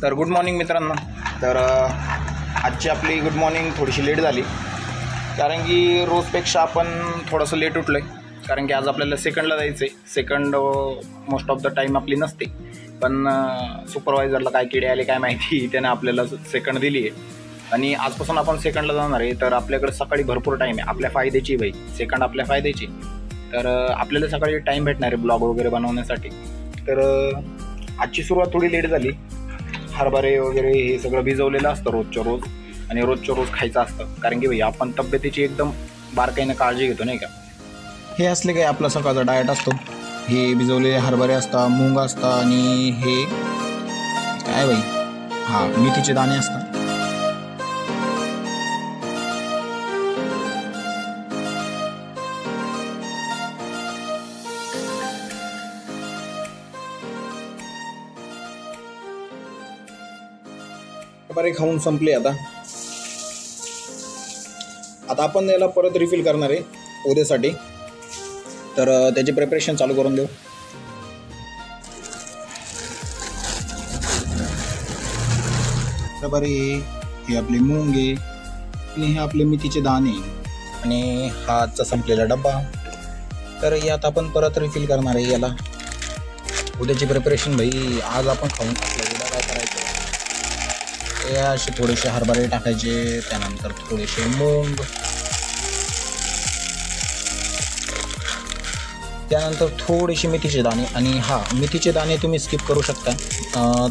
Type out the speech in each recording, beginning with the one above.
तर good morning मित्रांनो. तर आजची आपली गुड मॉर्निंग थोडीशी लेट झाली, कारण की रोजपेक्षा आपण थोडंसं लेट उठलो आहे. कारण की आज आपल्याला सेकंडला जायचं आहे. Second most of the time आपली नसते, पण सुपरवायझरला काय किडे आले काय माहिती, त्याने आपल्याला सेकंड दिली आहे आणि आजपासून आपण सेकंडला जाणार आहे. तर आपल्याकडे सकाळी भरपूर टाईम आहे, आपल्या फायद्याची भाई. सेकंड आपल्या फायद्याची. तर आपल्याला सकाळी टाईम भेटणार आहे ब्लॉग वगैरे बनवण्यासाठी. तर आजची सुरुवात थोडी लेट झाली. हरभरे वगैरे हे सगळं भिजवलेलं असतं रोजच्या रोज, आणि रोजच्या रोज खायचं असतं, कारण की भाई आपण तब्येतीची एकदम बारकाईनं काळजी घेतो नाही का. हे असले काय आपला सकाळचा डाएट असतो. हे भिजवलेले हरभरे असतात, मूग असतात, आणि हे काय भाई हां मेथीचे दाणे असतात. हरभरे खाऊन संपले. आता आपण याला परत रिफिल करणार आहे उद्यासाठी. तर त्याची प्रिपरेशन चालू करून देऊ. हरभरे हे आपले मूग आहे, आणि हे आपले मेथीचे दाणे, आणि हा आजचा संपलेला डब्बा. तर यात आपण परत रिफिल करणार आहे याला. उद्याची प्रिपरेशन भाई आज आपण खाऊन टाकलं. उद्या काय करायचं, हे असे थोडेसे हरभरे टाकायचे, त्यानंतर थोडेसे मूग, त्यानंतर थोडेसे मेथीचे दाणे. आणि हां, मेथीचे दाणे तुम्ही स्किप करू शकता.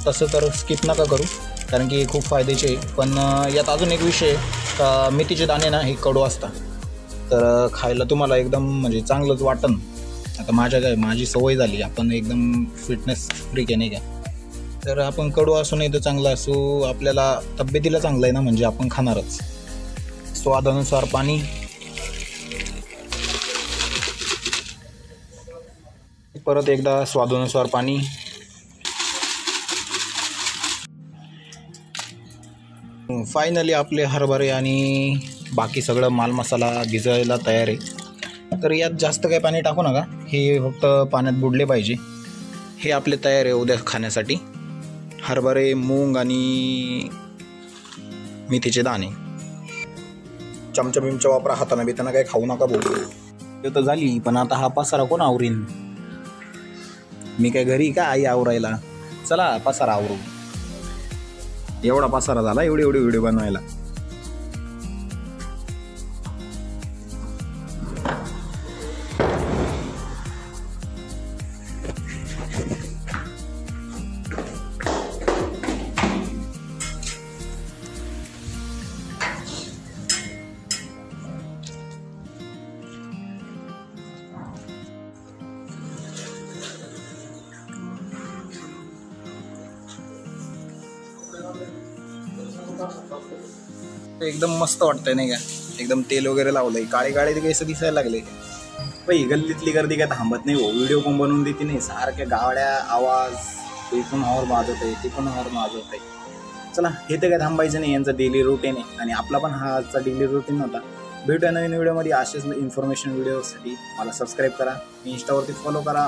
तसं तर स्किप नका करू, कारण की खूप फायद्याचे. पण यात अजून एक विषय, का मेथीचे दाणे ना हे कडू असतात. तर खायला तुम्हाला एकदम म्हणजे चांगलंच वाटन. आता माझी सवय झाली, आपण एकदम फिटनेस फ्रीक आहे नाही का. तर आपण कडू असू नाही तर चांगलं असू, आपल्याला तब्येतीला चांगलं आहे ना, म्हणजे आपण खाणारच. स्वादानुसार पाणी. परत एकदा स्वादानुसार पाणी. फायनली आपले हरभरे आणि बाकी सगळं माल मसाला भिजायला तयार आहे. तर यात जास्त काही पाणी टाकू नका, हे फक्त पाण्यात बुडले पाहिजे. हे आपले तयार आहे उद्या खाण्यासाठी. हरभरे, मूग आणि मेथीचे दाणे. चमचा बिमचा वापरा, हाताना बिताना काही खाऊ नका बोलू. ते तर झाली, पण आता हा पसारा कोण आवरीन? मी काय घरी का आई आवरायला? चला पसारा आवरू. एवढा पसारा झाला एवढे व्हिडिओ बनवायला. एकदम मस्त वाटतंय नाही का. एकदम तेल वगैरे लावलंय, काळे काळे केस दिसायला लागले. बाई गल्लीतली गर्दी काय थांबत नाही हो. व्हिडिओ पण बनवून देते नाही, सारख्या गाड्या आवाज, इथून हॉर्न वाजत आहे, तिथून हॉर्न वाजत आहे. चला, हे तर काय थांबायचं नाही, यांचं डेली रुटीन आहे. आणि आपला पण हा आजचा डेली रुटीन होता. भेटूया नवीन व्हिडिओमध्ये. असेच इन्फॉर्मेशन व्हिडिओसाठी मला सबस्क्राईब करा, इंस्टावरती फॉलो करा.